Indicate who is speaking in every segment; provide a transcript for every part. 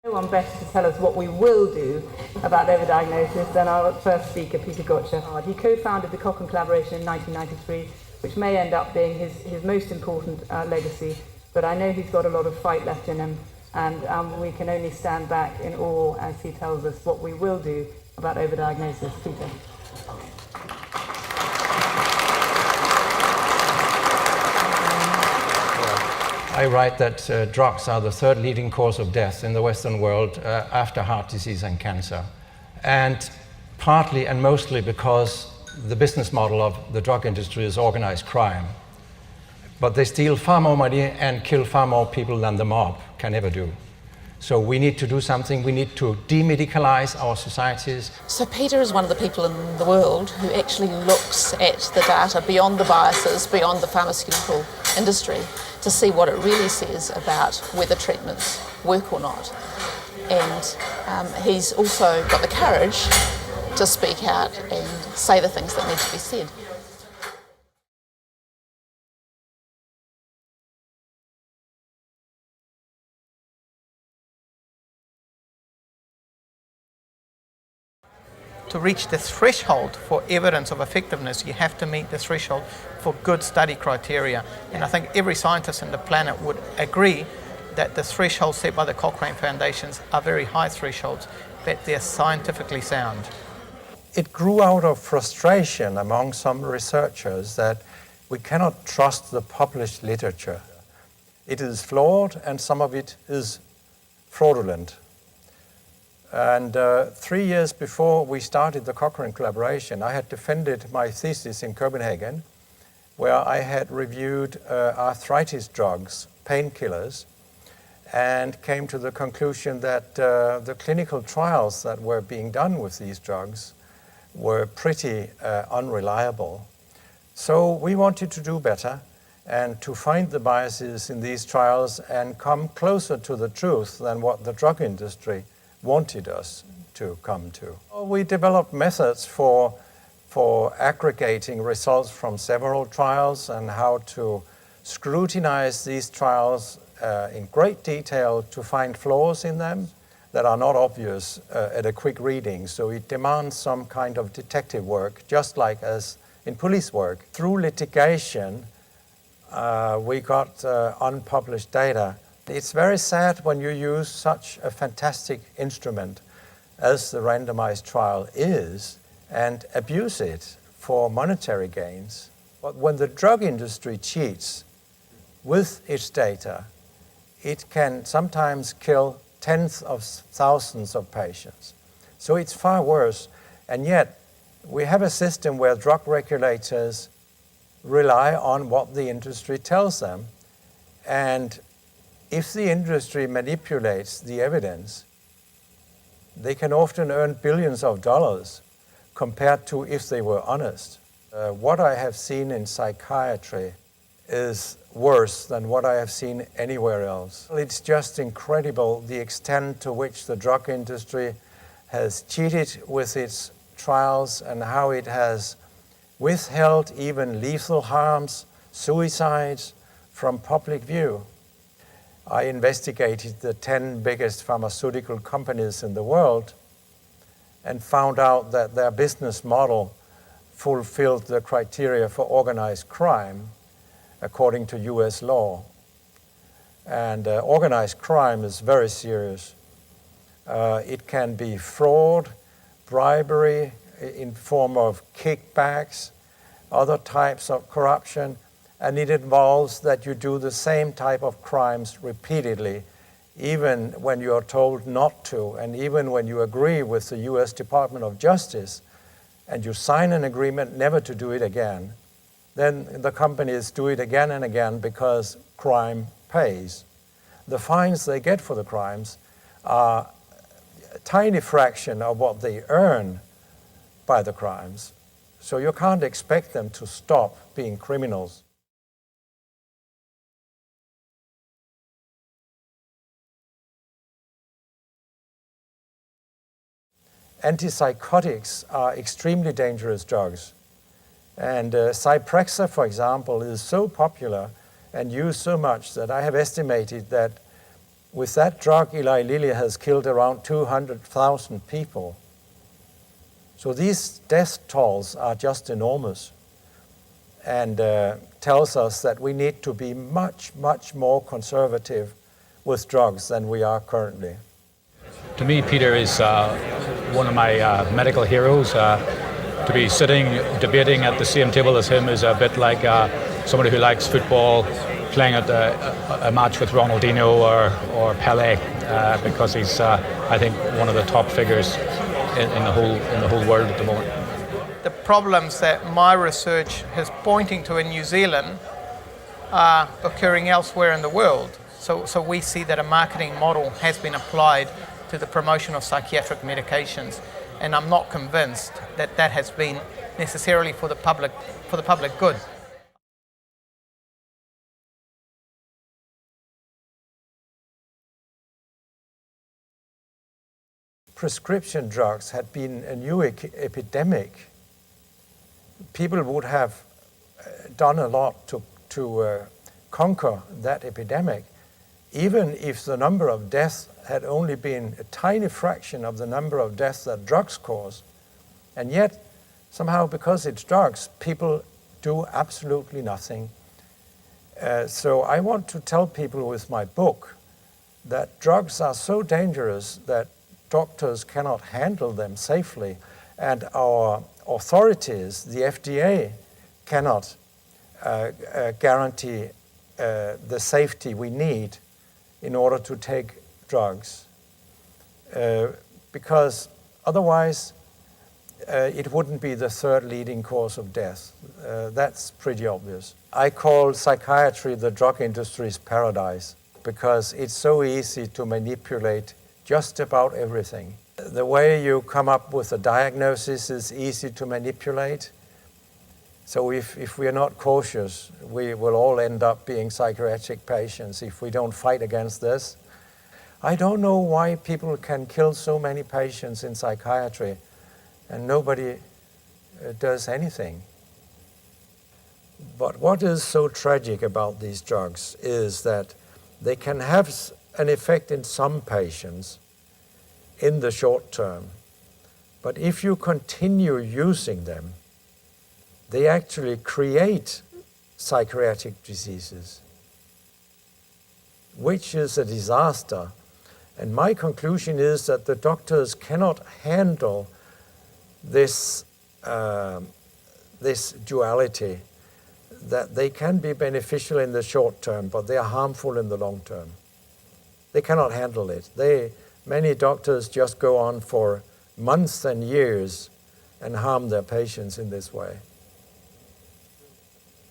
Speaker 1: No one better to tell us what we will do about overdiagnosis than our first speaker, Peter Gøtzsche Sobre. He co-founded the Cochrane Collaboration in 1993, which may end up being his most important legacy, but I know he's got a lot of fight left in him, and we can only stand back in awe as he tells us what we will do about overdiagnosis. Peter.
Speaker 2: I write that drugs are the third leading cause of death in the Western world after heart disease and cancer. And partly and mostly because the business model of the drug industry is organized crime. But they steal far more money and kill far more people than the mob can ever do. So we need to do something. We need to demedicalize our societies.
Speaker 3: So Peter is one of the people in the world who actually looks at the data beyond the biases, beyond the pharmaceutical industry, to see what it really says about whether treatments work or not. And he's also got the courage to speak out and say the things that need to be said.
Speaker 4: To reach the threshold for evidence of effectiveness, you have to meet the threshold for good study criteria. And I think every scientist on the planet would agree that the thresholds set by the Cochrane Foundations are very high thresholds, but they're scientifically sound.
Speaker 5: It grew out of frustration among some researchers that we cannot trust the published literature. It is flawed and some of it is fraudulent. And 3 years before we started the Cochrane collaboration, I had defended my thesis in Copenhagen, where I had reviewed arthritis drugs, painkillers, and came to the conclusion that the clinical trials that were being done with these drugs were pretty unreliable. So we wanted to do better and to find the biases in these trials and come closer to the truth than what the drug industry wanted us to come to. We developed methods for aggregating results from several trials and how to scrutinize these trials in great detail to find flaws in them that are not obvious at a quick reading. So it demands some kind of detective work, just like as in police work. Through litigation, we got unpublished data. It's very sad when you use such a fantastic instrument as the randomized trial is and abuse it for monetary gains. But when the drug industry cheats with its data, it can sometimes kill tens of thousands of patients. So it's far worse. And yet, we have a system where drug regulators rely on what the industry tells them. And if the industry manipulates the evidence, they can often earn billions of dollars compared to if they were honest. What I have seen in psychiatry is worse than what I have seen anywhere else. It's just incredible the extent to which the drug industry has cheated with its trials and how it has withheld even lethal harms, suicides, from public view. I investigated the 10 biggest pharmaceutical companies in the world and found out that their business model fulfilled the criteria for organized crime according to US law. And organized crime is very serious. It can be fraud, bribery in form of kickbacks, other types of corruption, and it involves that you do the same type of crimes repeatedly, even when you are told not to, and even when you agree with the US Department of Justice, and you sign an agreement never to do it again, then the companies do it again and again because crime pays. The fines they get for the crimes are a tiny fraction of what they earn by the crimes. So you can't expect them to stop being criminals. Antipsychotics are extremely dangerous drugs. And Zyprexa, for example, is so popular and used so much that I have estimated that With that drug, Eli Lilly has killed around 200,000 people. So these death tolls are just enormous, and tells us that we need to be much, much more conservative with drugs than we are currently.
Speaker 6: To me, Peter is one of my medical heroes. To be sitting, debating at the same table as him is a bit like somebody who likes football, playing at a match with Ronaldinho or Pelé, because he's, I think, one of the top figures in the whole world at the moment.
Speaker 4: The problems that my research is pointing to in New Zealand are occurring elsewhere in the world. So we see that a marketing model has been applied to the promotion of psychiatric medications, and I'm not convinced that that has been necessarily for the public good.
Speaker 5: Prescription drugs had been a new epidemic. People would have done a lot to conquer that epidemic, even if the number of deaths had only been a tiny fraction of the number of deaths that drugs cause. And yet, somehow, because it's drugs, people do absolutely nothing. So I want to tell people with my book that drugs are so dangerous that doctors cannot handle them safely, and our authorities, the FDA, cannot guarantee the safety we need in order to take drugs, because otherwise it wouldn't be the third leading cause of death. That's pretty obvious. I call psychiatry the drug industry's paradise because it's so easy to manipulate just about everything. The way you come up with a diagnosis is easy to manipulate. So if we are not cautious, we will all end up being psychiatric patients if we don't fight against this. I don't know why people can kill so many patients in psychiatry and nobody does anything. But what is so tragic about these drugs is that they can have an effect in some patients in the short term, but if you continue using them, they actually create psychiatric diseases, which is a disaster. And my conclusion is that the doctors cannot handle this duality, that they can be beneficial in the short term, but they are harmful in the long term. They cannot handle it. Many doctors just go on for months and years and harm their patients in this way.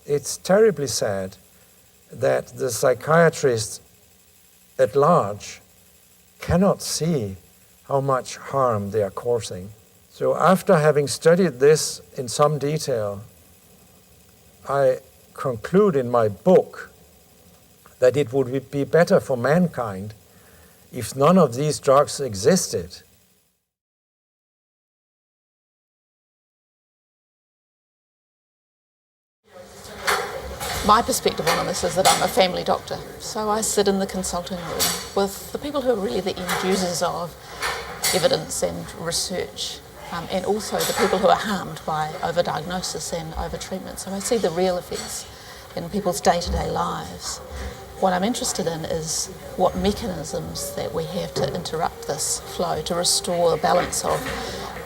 Speaker 5: It's terribly sad that the psychiatrists at large cannot see how much harm they are causing. So after having studied this in some detail, I conclude in my book that it would be better for mankind if none of these drugs existed.
Speaker 3: My perspective on this is that I'm a family doctor, so I sit in the consulting room with the people who are really the end users of evidence and research, and also the people who are harmed by overdiagnosis and overtreatment. So I see the real effects in people's day-to-day lives. What I'm interested in is what mechanisms that we have to interrupt this flow, to restore the balance of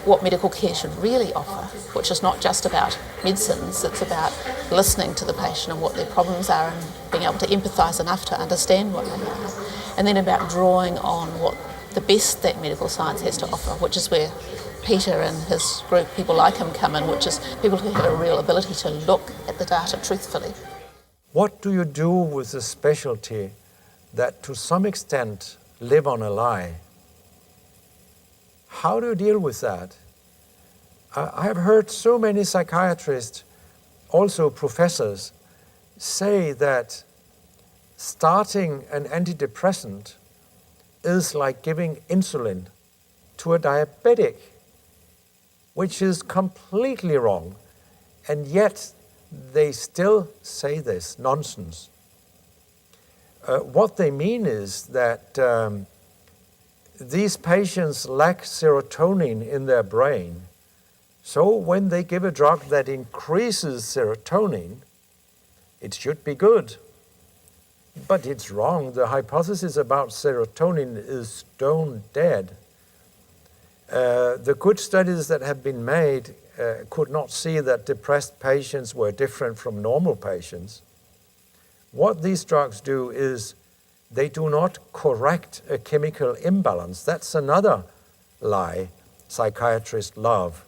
Speaker 3: what medical care should really offer, which is not just about medicines, it's about listening to the patient and what their problems are and being able to empathise enough to understand what they are, and then about drawing on what the best that medical science has to offer, which is where Peter and his group, people like him, come in, which is people who have a real ability to look at the data truthfully.
Speaker 5: What do you do with a specialty that to some extent live on a lie? How do you deal with that? I have heard so many psychiatrists, also professors, say that starting an antidepressant is like giving insulin to a diabetic, which is completely wrong, and yet they still say this nonsense. what they mean is that these patients lack serotonin in their brain. So when they give a drug that increases serotonin, it should be good. But it's wrong. The hypothesis about serotonin is stone dead. The good studies that have been made could not see that depressed patients were different from normal patients. What these drugs do is they do not correct a chemical imbalance. That's another lie psychiatrists love,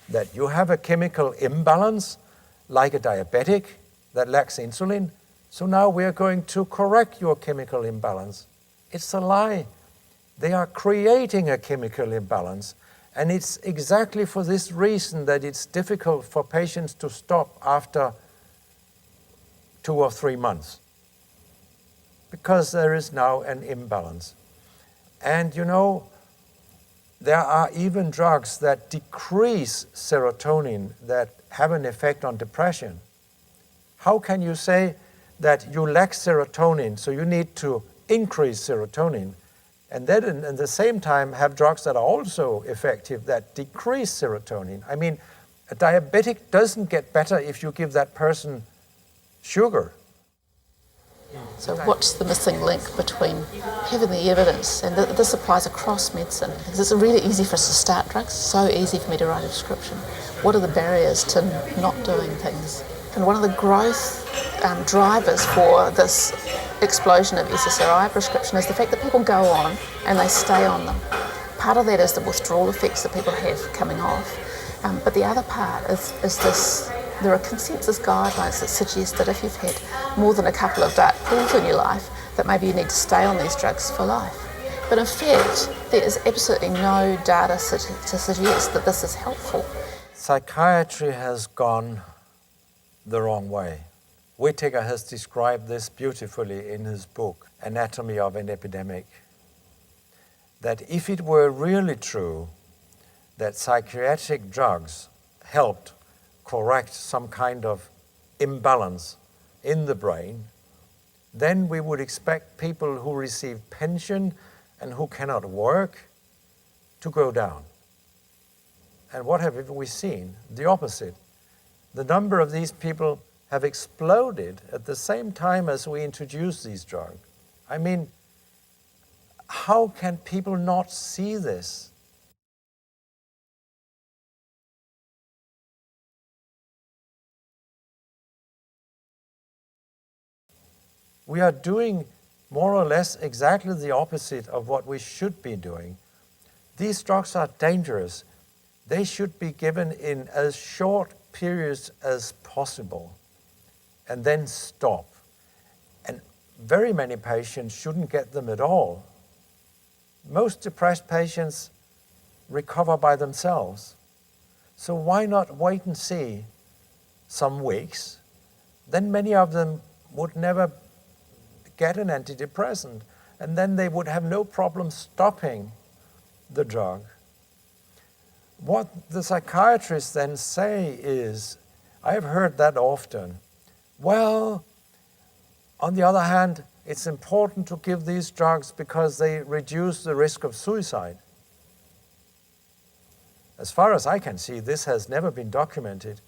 Speaker 5: that you have a chemical imbalance like a diabetic that lacks insulin, so now we are going to correct your chemical imbalance. It's a lie. They are creating a chemical imbalance, and it's exactly for this reason that it's difficult for patients to stop after 2 or 3 months, because there is now an imbalance. And you know, there are even drugs that decrease serotonin that have an effect on depression. How can you say that you lack serotonin, so you need to increase serotonin, and then at the same time have drugs that are also effective that decrease serotonin? I mean, a diabetic doesn't get better if you give that person sugar.
Speaker 3: So what's the missing link between having the evidence, and this applies across medicine, because it's really easy for us to start drugs, so easy for me to write a prescription. What are the barriers to not doing things? And one of the growth drivers for this explosion of SSRI prescription is the fact that people go on and they stay on them. Part of that is the withdrawal effects that people have coming off, but the other part is this. There are consensus guidelines that suggest that if you've had more than a couple of dark pools in your life, that maybe you need to stay on these drugs for life. But in fact, there is absolutely no data to suggest that this is helpful.
Speaker 5: Psychiatry has gone the wrong way. Whittaker has described this beautifully in his book, Anatomy of an Epidemic, that if it were really true that psychiatric drugs helped correct some kind of imbalance in the brain, then we would expect people who receive pension and who cannot work to go down. And what have we seen? The opposite. The number of these people have exploded at the same time as we introduce these drugs. I mean, how can people not see this? We are doing more or less exactly the opposite of what we should be doing. These drugs are dangerous. They should be given in as short periods as possible and then stop. And very many patients shouldn't get them at all. Most depressed patients recover by themselves. So why not wait and see some weeks? Then many of them would never get an antidepressant, and then they would have no problem stopping the drug. What the psychiatrists then say is, I have heard that often, well, on the other hand, it's important to give these drugs because they reduce the risk of suicide. As far as I can see, this has never been documented.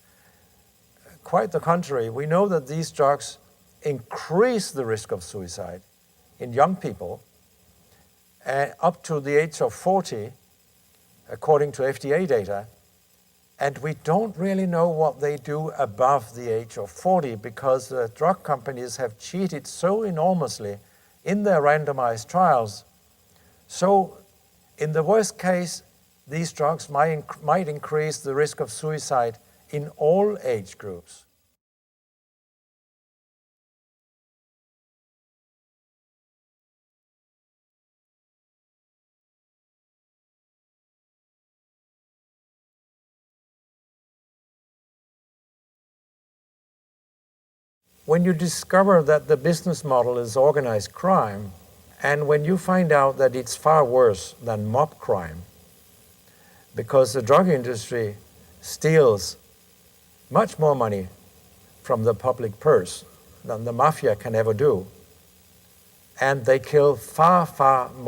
Speaker 5: Quite the contrary, we know that these drugs increase the risk of suicide in young people up to the age of 40, according to FDA data, and we don't really know what they do above the age of 40 because the drug companies have cheated so enormously in their randomized trials. So in the worst case, these drugs might increase the risk of suicide in all age groups. When you discover that the business model is organized crime, and when you find out that it's far worse than mob crime, because the drug industry steals much more money from the public purse than the mafia can ever do, and they kill far, far more.